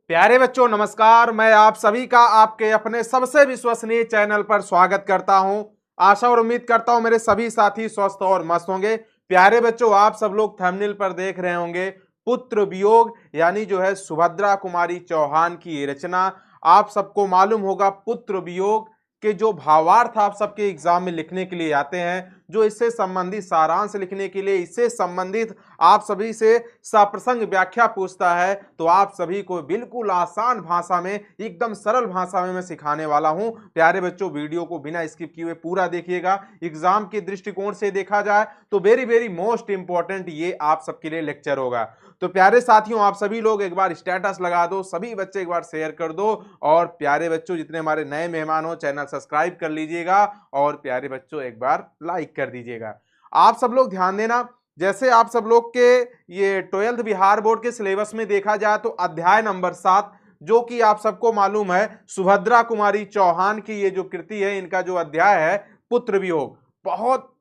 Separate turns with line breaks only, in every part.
प्यारे बच्चों नमस्कार। मैं आप सभी का आपके अपने सबसे विश्वसनीय चैनल पर स्वागत करता हूं। आशा और उम्मीद करता हूं मेरे सभी साथी स्वस्थ और मस्त होंगे। प्यारे बच्चों, आप सब लोग थंबनेल पर देख रहे होंगे पुत्र वियोग, यानी जो है सुभद्रा कुमारी चौहान की ये रचना। आप सबको मालूम होगा पुत्र वियोग के जो भावार्थ आप सबके एग्जाम में लिखने के लिए आते हैं, जो इससे संबंधित सारांश लिखने के लिए, इससे संबंधित आप सभी से सप्रसंग व्याख्या पूछता है, तो आप सभी को बिल्कुल आसान भाषा में, एकदम सरल भाषा में मैं सिखाने वाला हूं। प्यारे बच्चों, वीडियो को बिना स्किप किए पूरा देखिएगा। एग्जाम के दृष्टिकोण से देखा जाए तो वेरी वेरी मोस्ट इंपॉर्टेंट ये आप सबके लिए लेक्चर होगा। तो प्यारे साथियों, आप सभी लोग एक बार स्टेटस लगा दो, सभी बच्चे एक बार शेयर कर दो, और प्यारे बच्चों जितने हमारे नए मेहमान हो चैनल सब्सक्राइब कर लीजिएगा, और प्यारे बच्चों एक बार लाइक कर दीजिएगा। आप सब लोग ध्यान देना, जैसे आप सब लोग के ये 12th बिहार बोर्ड के सिलेबस में देखा जाए तो अध्याय नंबर 7, जो कि आप सबको मालूम है सुभद्रा कुमारी चौहान की ये जो कृति है, इनका जो अध्याय है पुत्र वियोग, बहुत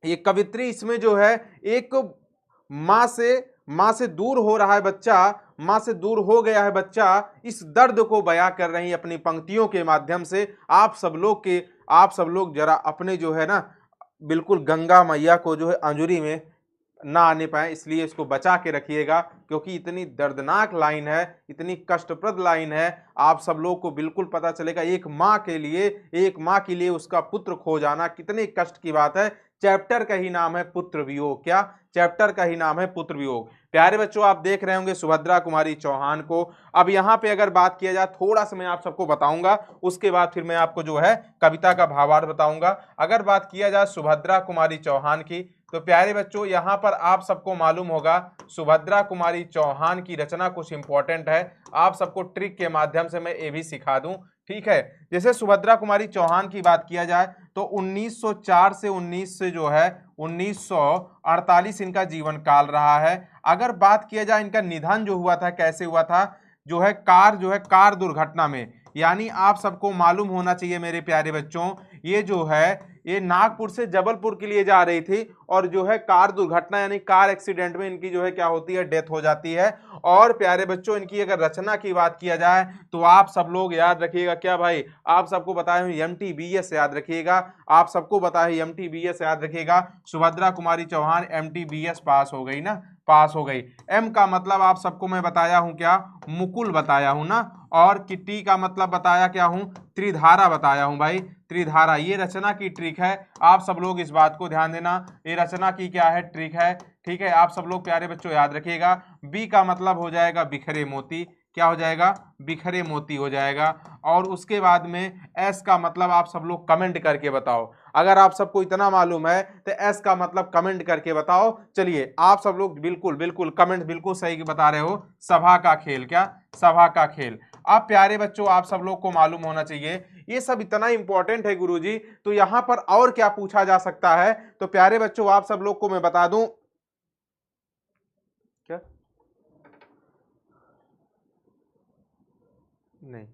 ये कवित्री इसमें जो है एक माँ से दूर हो रहा है बच्चा, माँ से दूर हो गया है बच्चा, इस दर्द को बयां कर रही अपनी पंक्तियों के माध्यम से। आप सब लोग जरा अपने जो है ना बिल्कुल गंगा मैया को जो है अंजुरी में ना आने पाए, इसलिए इसको बचा के रखिएगा, क्योंकि इतनी दर्दनाक लाइन है, इतनी कष्टप्रद लाइन है। आप सब लोग को बिल्कुल पता चलेगा एक माँ के लिए उसका पुत्र खो जाना कितने कष्ट की बात है। चैप्टर का ही नाम है पुत्र वियोग। क्या चैप्टर का ही नाम है पुत्र वियोग। प्यारे बच्चों, आप देख रहे होंगे सुभद्रा कुमारी चौहान को। अब यहाँ पे अगर बात किया जाए, थोड़ा सा मैं आप सबको बताऊंगा, उसके बाद फिर मैं आपको जो है कविता का भावार्थ बताऊंगा। अगर बात किया जाए सुभद्रा कुमारी चौहान की, तो प्यारे बच्चों यहाँ पर आप सबको मालूम होगा सुभद्रा कुमारी चौहान की रचना कुछ इंपॉर्टेंट है। आप सबको ट्रिक के माध्यम से मैं ये भी सिखा दूं, ठीक है। जैसे सुभद्रा कुमारी चौहान की बात किया जाए तो 1904 से 1948 इनका जीवन काल रहा है। अगर बात किया जाए इनका निधन जो हुआ था, कैसे हुआ था, जो है कार दुर्घटना में। यानी आप सबको मालूम होना चाहिए मेरे प्यारे बच्चों, ये नागपुर से जबलपुर के लिए जा रही थी, और जो है कार दुर्घटना यानी कार एक्सीडेंट में इनकी जो है क्या होती है, डेथ हो जाती है। और प्यारे बच्चों, इनकी अगर रचना की बात किया जाए तो आप सब लोग याद रखिएगा, क्या भाई आप सबको बताया हूं MTBS याद रखिएगा, आप सबको बताया MTBS याद रखिएगा। सुभद्रा कुमारी चौहान MTBS पास हो गई ना, पास हो गई। एम का मतलब आप सबको मैं बताया हूं, क्या मुकुल बताया हूं ना, और टी का मतलब बताया क्या हूं, त्रिधारा बताया हूं भाई, त्रिधारा। ये रचना की ट्रिक है, आप सब लोग इस बात को ध्यान देना, ये रचना की क्या है, ट्रिक है, ठीक है। आप सब लोग प्यारे बच्चों याद रखिएगा। बी का मतलब हो जाएगा बिखरे मोती, क्या हो जाएगा, बिखरे मोती हो जाएगा। और उसके बाद में एस का मतलब आप सब लोग कमेंट करके बताओ। अगर आप सबको इतना मालूम है तो एस का मतलब कमेंट करके बताओ। चलिए, आप सब लोग बिल्कुल बिल्कुल कमेंट बिल्कुल सही बता रहे हो। सभा का खेल, क्या सभा का खेल। अब प्यारे बच्चों, आप सब लोग को मालूम होना चाहिए, ये सब इतना इंपॉर्टेंट है गुरुजी, तो यहां पर और क्या पूछा जा सकता है। तो प्यारे बच्चों, आप सब लोग को मैं बता दूं, क्या नहीं,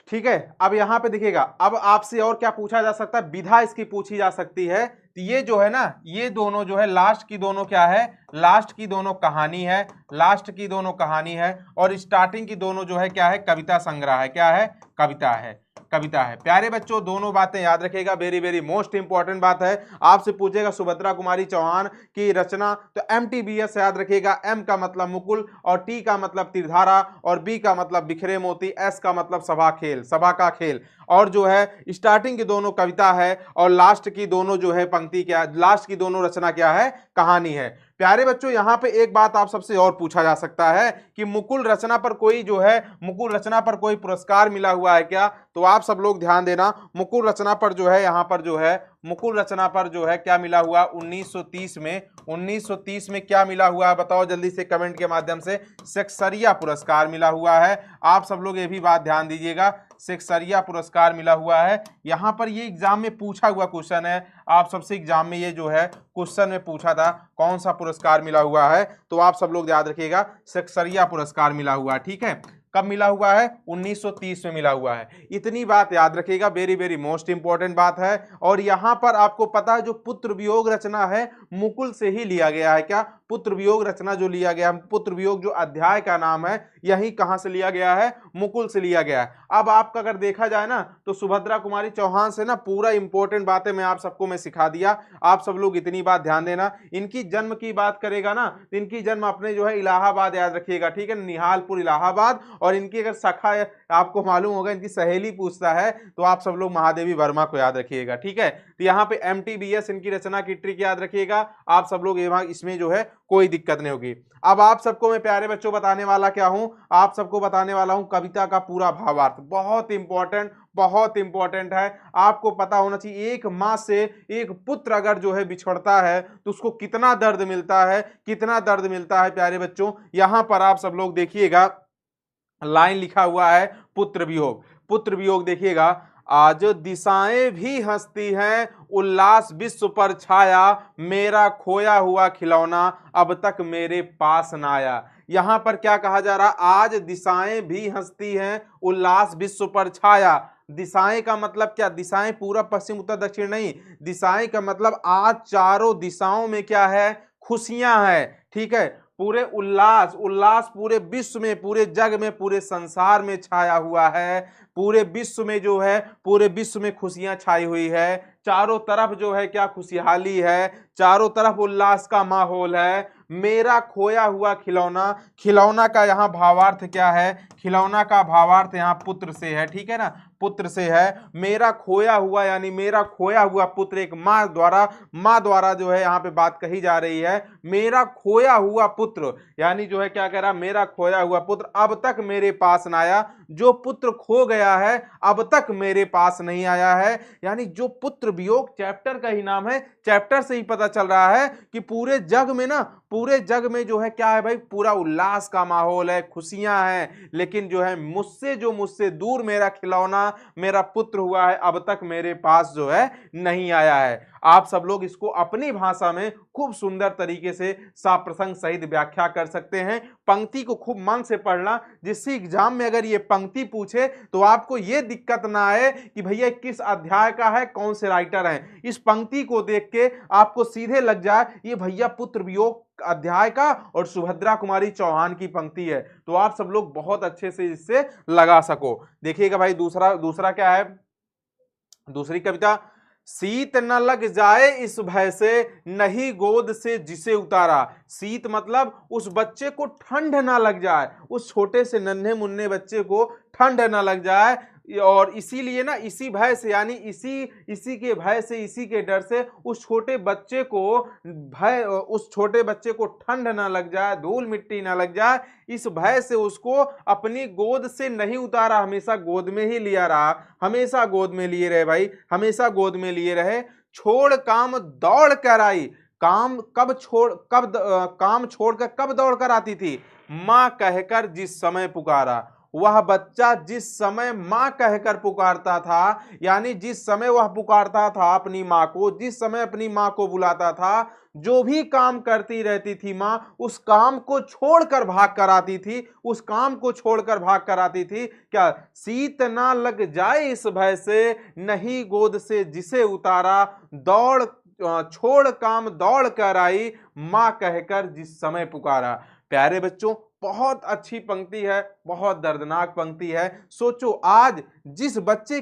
ठीक है। अब यहां पे देखिएगा, अब आपसे और क्या पूछा जा सकता है, विधा इसकी पूछी जा सकती है। तो ये जो है ना, ये दोनों जो है लास्ट की दोनों क्या है, लास्ट की दोनों कहानी है, लास्ट की दोनों कहानी है, और स्टार्टिंग की दोनों जो है क्या है, कविता संग्रह है, क्या है, कविता है, कविता है। प्यारे बच्चों, दोनों बातें याद रखिएगा, वेरी वेरी मोस्ट इंपॉर्टेंट बात है। आपसे पूछेगा सुभद्रा कुमारी चौहान की रचना, तो MTBS याद रखिएगा। M का मतलब मुकुल, और T का मतलब त्रिधारा, और B का मतलब बिखरे मोती, S का मतलब सभा खेल, सभा का खेल। और जो है स्टार्टिंग की दोनों कविता है, और लास्ट की दोनों जो है पंक्ति क्या, लास्ट की दोनों रचना क्या है, कहानी है। प्यारे बच्चों, यहां पे एक बात आप सबसे और पूछा जा सकता है कि मुकुल रचना पर कोई जो है, मुकुल रचना पर कोई पुरस्कार मिला हुआ है क्या। तो आप सब लोग ध्यान देना, मुकुल रचना पर जो है, यहां पर जो है मुकुल रचना पर जो है क्या मिला हुआ, 1930 में क्या मिला हुआ है, बताओ जल्दी से कमेंट के माध्यम से। सेक्सरिया पुरस्कार मिला हुआ है। आप सब लोग ये भी बात ध्यान दीजिएगा, सेक्सरिया पुरस्कार मिला हुआ है। यहां पर ये एग्जाम में पूछा हुआ क्वेश्चन है, आप सबसे एग्जाम में ये जो है क्वेश्चन में पूछा था कौन सा पुरस्कार मिला हुआ है, तो आप सब लोग याद रखिएगा सेक्सरिया पुरस्कार मिला हुआ है, ठीक है। कब मिला हुआ है, 1930 में मिला हुआ है। इतनी बात याद रखिएगा, वेरी वेरी मोस्ट इंपॉर्टेंट बात है। और यहां पर आपको पता है जो पुत्र वियोग रचना है मुकुल से ही लिया गया है, क्या पुत्र वियोग रचना जो लिया गया, पुत्र वियोग जो अध्याय का नाम है, यही कहां से लिया गया है, मुकुल से लिया गया है। अब आपका अगर देखा जाए ना तो सुभद्रा कुमारी चौहान से ना पूरा इंपॉर्टेंट बातें मैं आप सबको मैं सिखा दिया। आप सब लोग इतनी बात ध्यान देना। इनकी जन्म की बात करेगा ना तो इनकी जन्म अपने जो है इलाहाबाद याद रखिएगा, ठीक है, निहालपुर इलाहाबाद। और इनकी अगर सखा आपको मालूम होगा, इनकी सहेली पूछता है तो आप सब लोग महादेवी वर्मा को याद रखिएगा, ठीक है। तो यहाँ पे MTBS इनकी रचना की ट्रिक याद रखिएगा आप सब लोग, इसमें जो है कोई दिक्कत नहीं होगी। अब आप सबको मैं प्यारे बच्चों बताने वाला क्या हूं, आप सबको बताने वाला हूं कविता का पूरा भावार्थ। बहुत इंपॉर्टेंट है, आपको पता होना चाहिए। एक मां से एक पुत्र अगर जो है बिछड़ता है तो उसको कितना दर्द मिलता है, कितना दर्द मिलता है प्यारे बच्चों। यहां पर आप सब लोग देखिएगा, लाइन लिखा हुआ है पुत्र वियोग। पुत्र वियोग देखिएगा, आज दिशाएं भी हंसती हैं, उल्लास विश्व पर छाया, मेरा खोया हुआ खिलौना अब तक मेरे पास न आया। यहां पर क्या कहा जा रहा, आज दिशाएं भी हंसती हैं, उल्लास विश्व पर छाया। दिशाएं का मतलब क्या, दिशाएं पूरब पश्चिम उत्तर दक्षिण नहीं, दिशाएं का मतलब आज चारों दिशाओं में क्या है, खुशियां हैं, ठीक है। पूरे उल्लास पूरे विश्व में, पूरे जग में, पूरे संसार में छाया हुआ है। पूरे विश्व में जो है, पूरे विश्व में खुशियां छाई हुई है। चारों तरफ जो है क्या, खुशहाली है, चारों तरफ उल्लास का माहौल है। मेरा खोया हुआ खिलौना, खिलौना का यहाँ भावार्थ क्या है, खिलौना का भावार्थ यहाँ पुत्र से है, ठीक है ना, पुत्र से है। मेरा खोया हुआ यानी मेरा खोया हुआ पुत्र, एक माँ द्वारा जो है यहाँ पे बात कही जा रही है। मेरा खोया हुआ पुत्र यानी जो है क्या कह रहा, मेरा खोया हुआ पुत्र अब तक मेरे पास न आया। जो पुत्र खो गया है अब तक मेरे पास नहीं आया है। यानी जो पुत्र वियोग चैप्टर का ही नाम है, चैप्टर से ही पता चल रहा है कि पूरे जग में ना, पूरे जग में जो है क्या है भाई, पूरा उल्लास का माहौल है, खुशियां हैं। लेकिन जो है मुझसे दूर मेरा खिलौना, मेरा पुत्र हुआ है, अब तक मेरे पास जो है नहीं आया है। आप सब लोग इसको अपनी भाषा में खूब सुंदर तरीके से साप्रसंग सहित व्याख्या कर सकते हैं। पंक्ति को खूब मन से पढ़ना, जिससे एग्जाम में अगर ये पंक्ति पूछे तो आपको ये दिक्कत ना आए कि भैया किस अध्याय का है, कौन से राइटर हैं। इस पंक्ति को देख के आपको सीधे लग जाए ये भैया पुत्र वियोग अध्याय का और सुभद्रा कुमारी चौहान की पंक्ति है, तो आप सब लोग बहुत अच्छे से इससे लगा सको। देखिएगा भाई दूसरा क्या है, दूसरी कविता, शीत न लग जाए इस भय से, नहीं गोद से जिसे उतारा। शीत मतलब उस बच्चे को ठंड ना लग जाए, उस छोटे से नन्हे मुन्ने बच्चे को ठंड ना लग जाए। और इसीलिए ना, इसी भय से यानी इसी के भय से, इसी के डर से उस छोटे बच्चे को ठंड ना लग जाए, धूल मिट्टी ना लग जाए, इस भय से उसको अपनी गोद से नहीं उतारा, हमेशा गोद में ही लिया रहा, हमेशा गोद में लिए रहे भाई, हमेशा गोद में लिए रहे। छोड़ काम दौड़ कर आई, काम छोड़कर कब दौड़ कर आती थी, मां कहकर जिस समय पुकारा। वह बच्चा जिस समय मां कहकर पुकारता था, यानी जिस समय वह पुकारता था अपनी मां को, जिस समय अपनी मां को बुलाता था, जो भी काम करती रहती थी मां, उस काम को छोड़कर भाग कर आती थी, उस काम को छोड़कर भाग कर आती थी। क्या, शीत ना लग जाए इस भय से, नहीं गोद से जिसे उतारा, छोड़ काम दौड़ कर आई, मां कहकर जिस समय पुकारा। प्यारे बच्चों, बहुत अच्छी पंक्ति है, बहुत दर्दनाक पंक्ति है। सोचो, आज जिस बच्चे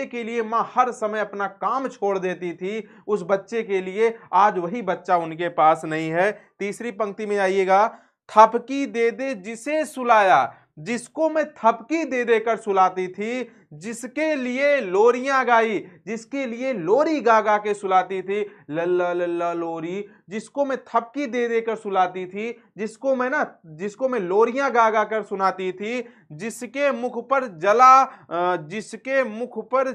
के लिए मां हर समय अपना काम छोड़ देती थी, उस बच्चे के लिए आज वही बच्चा उनके पास नहीं है। तीसरी पंक्ति में आइएगा, थपकी दे दे जिसे सुलाया, जिसको मैं थपकी दे देकर सुलाती थी, जिसके लिए लोरियां गाई, जिसके लिए लोरी गा गा के सुलाती थी, लल्ला लल्ला लोरी, जिसको मैं थपकी दे देकर सुलाती थी, जिसको मैं लोरियां गा गा कर सुनाती थी, जिसके मुख पर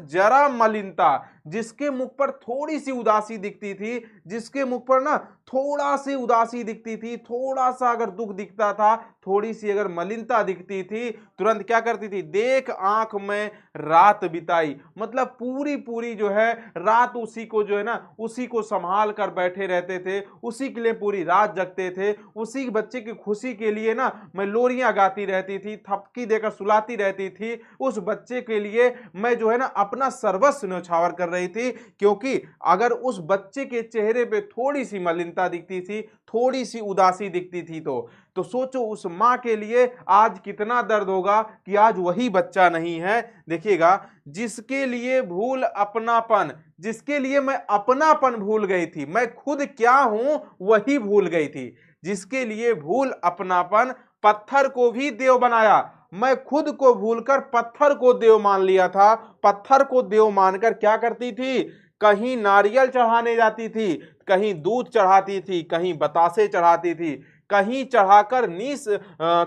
जरा मलिनता, जिसके मुख पर थोड़ी सी उदासी दिखती थी, जिसके मुख पर ना थोड़ा सी उदासी दिखती थी, थोड़ा सा अगर दुख दिखता था, थोड़ी सी अगर मलिनता दिखती थी, तुरंत क्या करती थी, देख आंख में रात बिताई, मतलब पूरी पूरी जो है रात उसी को जो है ना उसी को संभाल कर बैठे रहते थे, उसी के लिए पूरी रात जगते थे, उसी बच्चे की खुशी के लिए ना मैं लोरियां गाती रहती थी, थपकी देकर सुलाती रहती थी। उस बच्चे के लिए मैं जो है ना अपना सर्वस्व न्यौछावर कर रही थी, क्योंकि अगर उस बच्चे के चेहरे पे थोड़ी सी मलिनता दिखती थी, थोड़ी सी उदासी दिखती थी तो सोचो उस मां के लिए आज कितना दर्द होगा कि आज वही बच्चा नहीं है। देखिएगा, जिसके लिए भूल अपनापन, जिसके लिए मैं अपनापन भूल गई थी, मैं खुद क्या हूं वही भूल गई थी, जिसके लिए भूल अपनापन पत्थर को भी देव बनाया। मैं खुद को भूलकर पत्थर को देव मान लिया था। पत्थर को देव मानकर क्या करती थी, कहीं नारियल चढ़ाने जाती थी, कहीं दूध चढ़ाती थी, कहीं बतासे चढ़ाती थी, कहीं चढ़ाकर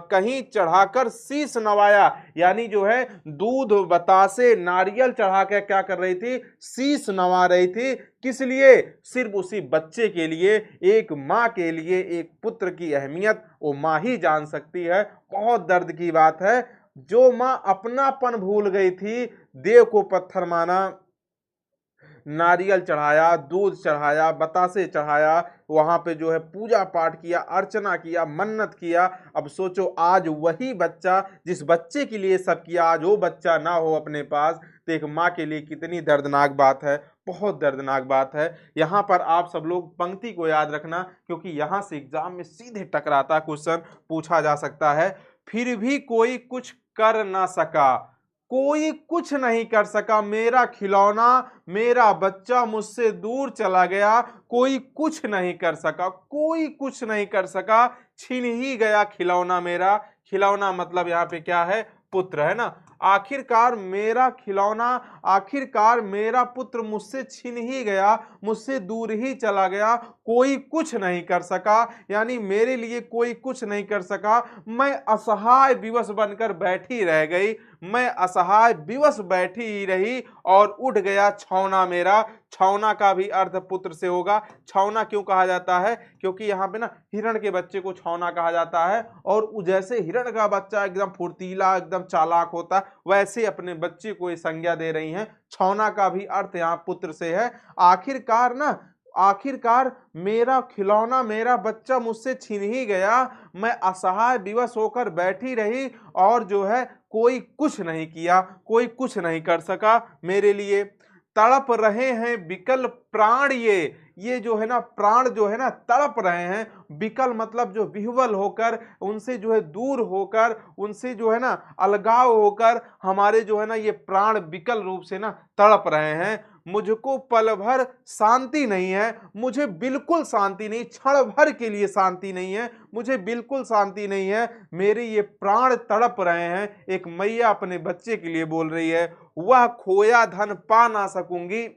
कहीं चढ़ाकर शीश नवाया, यानी जो है दूध बतासे नारियल चढ़ा के क्या कर रही थी, शीश नवा रही थी। किस लिए, सिर्फ उसी बच्चे के लिए। एक माँ के लिए एक पुत्र की अहमियत वो माँ ही जान सकती है। बहुत दर्द की बात है, जो माँ अपनापन भूल गई थी, देव को पत्थर माना, नारियल चढ़ाया, दूध चढ़ाया, बतासे चढ़ाया, वहां पे जो है पूजा पाठ किया, अर्चना किया, मन्नत किया। अब सोचो आज वही बच्चा, जिस बच्चे के लिए सब किया, आज वो बच्चा ना हो अपने पास, तो एक माँ के लिए कितनी दर्दनाक बात है, बहुत दर्दनाक बात है। यहाँ पर आप सब लोग पंक्ति को याद रखना, क्योंकि यहाँ से एग्जाम में सीधे टकराता क्वेश्चन पूछा जा सकता है। फिर भी कोई कुछ कर ना सका, कोई कुछ नहीं कर सका, मेरा खिलौना मेरा बच्चा मुझसे दूर चला गया, कोई कुछ नहीं कर सका, कोई कुछ नहीं कर सका, छीन ही गया खिलौना मेरा। खिलौना मतलब यहाँ पे क्या है, पुत्र है ना। आखिरकार मेरा खिलौना, आखिरकार मेरा पुत्र मुझसे छीन ही गया, मुझसे दूर ही चला गया, कोई कुछ नहीं कर सका, यानी मेरे लिए कोई कुछ नहीं कर सका। मैं असहाय विवश बनकर बैठी रह गई, मैं असहाय विवश बैठी ही रही, और उठ गया छौना मेरा। छौना का भी अर्थ पुत्र से होगा। छौना क्यों कहा जाता है, क्योंकि यहाँ पे ना हिरण के बच्चे को छौना कहा जाता है, और जैसे हिरण का बच्चा एकदम फुर्तीला एकदम चालाक होता है, वैसे अपने बच्चे को ये संज्ञा दे रही हैं। छौना का भी अर्थ यहाँ पुत्र से है। आखिरकार मेरा खिलौना मेरा बच्चा मुझसे छीन ही गया, मैं असहाय विवश होकर बैठी रही, और जो है कोई कुछ नहीं किया, कोई कुछ नहीं कर सका मेरे लिए। तड़प रहे हैं विकल प्राण, ये जो है ना प्राण जो है ना तड़प रहे हैं। विकल मतलब जो विह्वल होकर, उनसे जो है दूर होकर, उनसे जो है ना अलगाव होकर हमारे जो है ना ये प्राण विकल रूप से ना तड़प रहे हैं। मुझको पल भर शांति नहीं है, मुझे बिल्कुल शांति नहीं, क्षण भर के लिए शांति नहीं है, मुझे बिल्कुल शांति नहीं है, मेरे ये प्राण तड़प रहे हैं। एक मैया अपने बच्चे के लिए बोल रही है, वह खोया धन पा ना सकूंगी।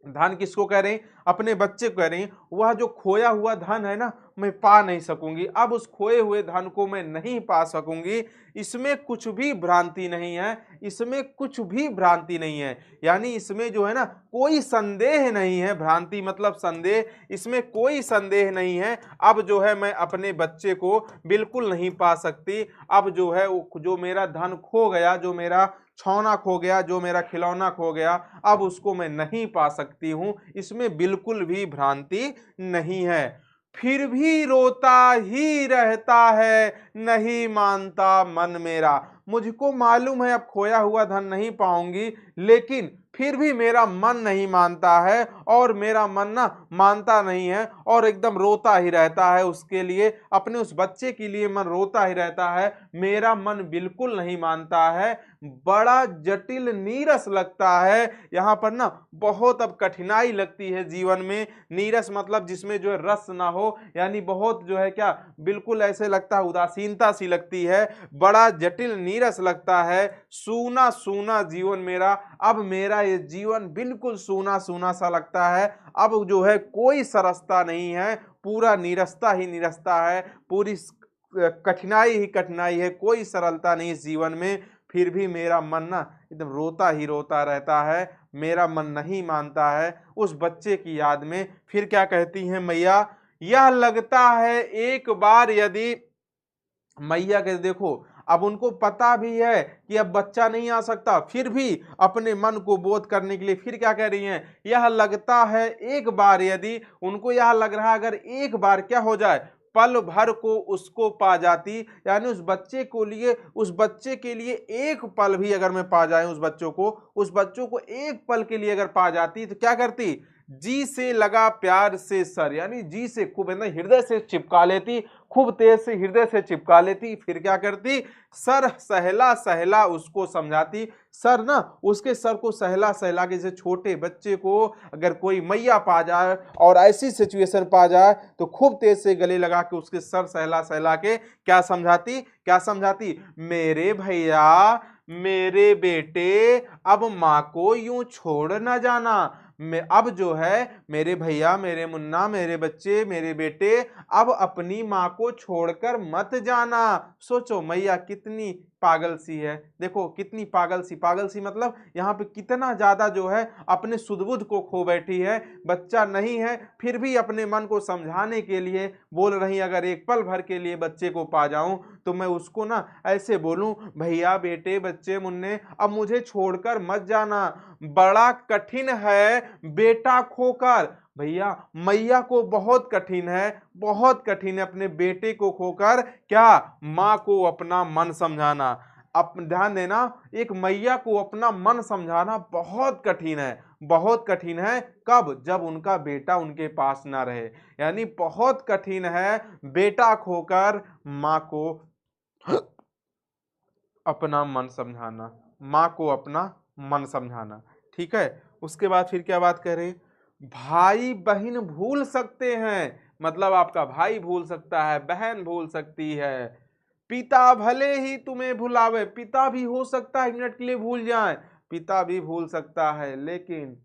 धन किसको कह रही, अपने बच्चे को कह रही, वह जो खोया हुआ धन है ना मैं पा नहीं सकूंगी, अब उस खोए हुए धन को मैं नहीं पा सकूंगी। इसमें कुछ भी भ्रांति नहीं है, इसमें कुछ भी भ्रांति नहीं है, यानी इसमें जो है ना कोई संदेह नहीं है। भ्रांति मतलब संदेह, इसमें कोई संदेह नहीं है। अब जो है मैं अपने बच्चे को बिल्कुल नहीं पा सकती। अब जो है जो मेरा धन खो गया, जो मेरा छौना खो गया, जो मेरा खिलौना खो गया, अब उसको मैं नहीं पा सकती हूं, इसमें बिल्कुल भी भ्रांति नहीं है। फिर भी रोता ही रहता है, नहीं मानता मन मेरा। मुझको मालूम है अब खोया हुआ धन नहीं पाऊंगी, लेकिन फिर भी मेरा मन नहीं मानता है, और मेरा मन ना मानता नहीं है, और एकदम रोता ही रहता है उसके लिए, अपने उस बच्चे के लिए मन रोता ही रहता है। मेरा मन बिल्कुल नहीं मानता है, बड़ा जटिल नीरस लगता है। यहाँ पर ना बहुत अब कठिनाई लगती है जीवन में। नीरस मतलब जिसमें जो है रस ना हो, यानी बहुत जो है क्या बिल्कुल ऐसे लगता है, उदासीनता सी लगती है, बड़ा जटिल नीरस लगता है। सूना सूना जीवन मेरा, अब मेरा ये जीवन बिल्कुल सूना सूना सा लगता है। अब जो है कोई सरसता नहीं है, पूरा नीरसता ही नीरसता है, पूरी कठिनाई ही कठिनाई है, कोई सरलता नहीं इस जीवन में। फिर भी मेरा मन ना एकदम रोता ही रोता रहता है, मेरा मन नहीं मानता है उस बच्चे की याद में। फिर क्या कहती हैं मैया, यह लगता है एक बार यदि, मैया कहते देखो अब उनको पता भी है कि अब बच्चा नहीं आ सकता, फिर भी अपने मन को बोध करने के लिए फिर क्या कह रही हैं, यह लगता है एक बार, यदि उनको यह लग रहा है अगर एक बार क्या हो जाए, पल भर को उसको पा जाती, यानी उस बच्चे के लिए एक पल भी अगर मैं पा जाए, उस बच्चों को एक पल के लिए अगर पा जाती तो क्या करती, जी से लगा प्यार से सर, यानी जी से खूब है ना हृदय से चिपका लेती, खूब तेज से हृदय से चिपका लेती, फिर क्या करती, सर सहला सहला उसको समझाती। सर ना उसके सर को सहला सहला के, जैसे छोटे बच्चे को अगर कोई मैया पा जाए और ऐसी सिचुएशन पा जाए तो खूब तेज से गले लगा के उसके सर सहला सहला के क्या समझाती, मेरे भैया मेरे बेटे अब माँ को यूं छोड़ न जाना, मैं अब जो है मेरे भैया मेरे मुन्ना मेरे बच्चे मेरे बेटे अब अपनी माँ को छोड़कर मत जाना। सोचो मैया कितनी पागल सी है, देखो कितनी पागल सी मतलब यहाँ पे कितना ज्यादा जो है अपने सुध-बुध को खो बैठी है, बच्चा नहीं है फिर भी अपने मन को समझाने के लिए बोल रही, अगर एक पल भर के लिए बच्चे को पा जाऊं तो मैं उसको ना ऐसे बोलूं, भैया बेटे बच्चे मुन्ने अब मुझे छोड़कर मत जाना, बड़ा कठिन है बेटा खोकर। भैया मैया को बहुत कठिन है, अपने बेटे को खोकर क्या, माँ को अपना मन समझाना। अब ध्यान देना, एक मैया को अपना मन समझाना बहुत कठिन है, कब, जब उनका बेटा उनके पास ना रहे, यानी बहुत कठिन है बेटा खोकर माँ को अपना मन समझाना, ठीक है। उसके बाद फिर क्या बात कह रहे, भाई बहन भूल सकते हैं, मतलब आपका भाई भूल सकता है, बहन भूल सकती है, पिता भले ही तुम्हें भुलावे, पिता भी हो सकता है एक मिनट के लिए भूल जाए, पिता भी भूल सकता है, लेकिन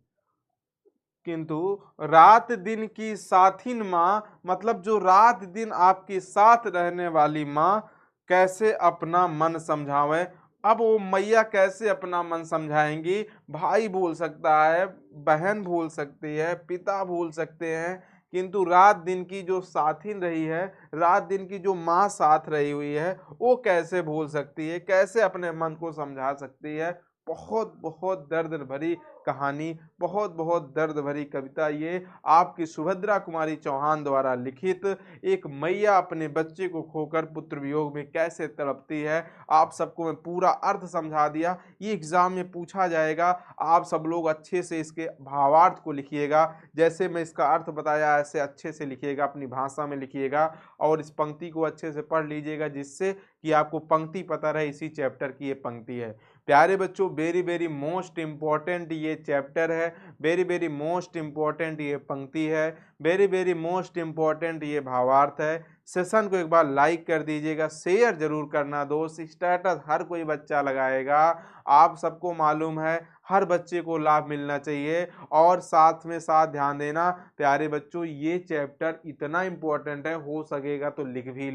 किंतु रात दिन की साथिन माँ, मतलब जो रात दिन आपके साथ रहने वाली माँ कैसे अपना मन समझावे। अब वो मैया कैसे अपना मन समझाएंगी, भाई भूल सकता है, बहन भूल सकती है, पिता भूल सकते हैं, किंतु रात दिन की जो साथिन रही है, रात दिन की जो माँ साथ रही हुई है, वो कैसे भूल सकती है, कैसे अपने मन को समझा सकती है। बहुत बहुत दर्द भरी कहानी, बहुत बहुत दर्द भरी कविता, ये आपकी सुभद्रा कुमारी चौहान द्वारा लिखित, एक मैया अपने बच्चे को खोकर पुत्र वियोग में कैसे तड़पती है। आप सबको मैं पूरा अर्थ समझा दिया, ये एग्जाम में पूछा जाएगा, आप सब लोग अच्छे से इसके भावार्थ को लिखिएगा, जैसे मैं इसका अर्थ बताया ऐसे अच्छे से लिखिएगा, अपनी भाषा में लिखिएगा और इस पंक्ति को अच्छे से पढ़ लीजिएगा, जिससे कि आपको पंक्ति पता रहे, इसी चैप्टर की ये पंक्ति है। प्यारे बच्चों वेरी वेरी मोस्ट इंपॉर्टेंट ये चैप्टर है, वेरी वेरी मोस्ट इंपॉर्टेंट ये पंक्ति है, वेरी वेरी मोस्ट इंपॉर्टेंट ये भावार्थ है। सेशन को एक बार लाइक कर दीजिएगा, शेयर जरूर करना दोस्त, स्टेटस हर कोई बच्चा लगाएगा, आप सबको मालूम है हर बच्चे को लाभ मिलना चाहिए। और साथ में साथ ध्यान देना प्यारे बच्चों, ये चैप्टर इतना इंपॉर्टेंट है, हो सकेगा तो लिख भी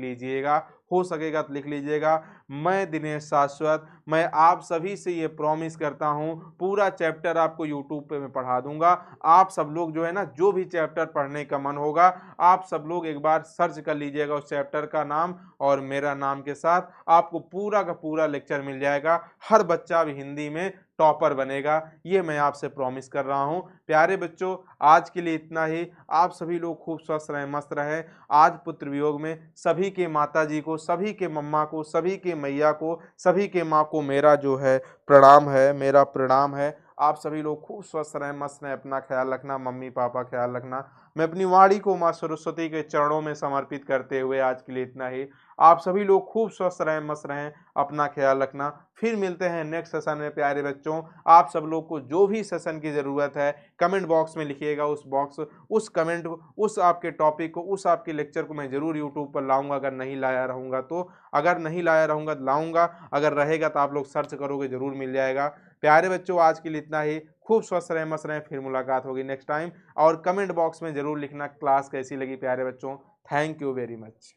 लीजिएगा, मैं दिनेश शाश्वत, मैं आप सभी से ये प्रॉमिस करता हूँ पूरा चैप्टर आपको यूट्यूब पे मैं पढ़ा दूंगा। आप सब लोग जो है ना, जो भी चैप्टर पढ़ने का मन होगा आप सब लोग एक बार सर्च कर लीजिएगा उस चैप्टर का नाम और मेरा नाम के साथ, आपको पूरा का पूरा लेक्चर मिल जाएगा, हर बच्चा भी हिंदी में टॉपर बनेगा, ये मैं आपसे प्रॉमिस कर रहा हूं। प्यारे बच्चों आज के लिए इतना ही, आप सभी लोग खूब स्वस्थ रहें, मस्त रहें। आज पुत्र वियोग में सभी के माता जी को, सभी के मम्मा को, सभी के मैया को, सभी के माँ को मेरा जो है मेरा प्रणाम है। आप सभी लोग खूब स्वस्थ रहें, मस्त रहें, अपना ख्याल रखना, मम्मी पापा ख्याल रखना। मैं अपनी वाणी को माँ सरस्वती के चरणों में समर्पित करते हुए आज के लिए इतना ही। आप सभी लोग खूब स्वस्थ रहें, मस्त रहें, अपना ख्याल रखना। फिर मिलते हैं नेक्स्ट सेशन में प्यारे बच्चों। आप सब लोग को जो भी सेशन की ज़रूरत है कमेंट बॉक्स में लिखिएगा, उस आपके टॉपिक को, उस आपके लेक्चर को मैं ज़रूर यूट्यूब पर लाऊंगा, अगर नहीं लाया रहूँगा तो, लाऊंगा, अगर रहेगा तो आप लोग सर्च करोगे ज़रूर मिल जाएगा। प्यारे बच्चों आज के लिए इतना ही, खूब स्वस्थ रहें, मस्त रहें, फिर मुलाकात होगी नेक्स्ट टाइम। और कमेंट बॉक्स में ज़रूर लिखना क्लास कैसी लगी प्यारे बच्चों। Thank you very much.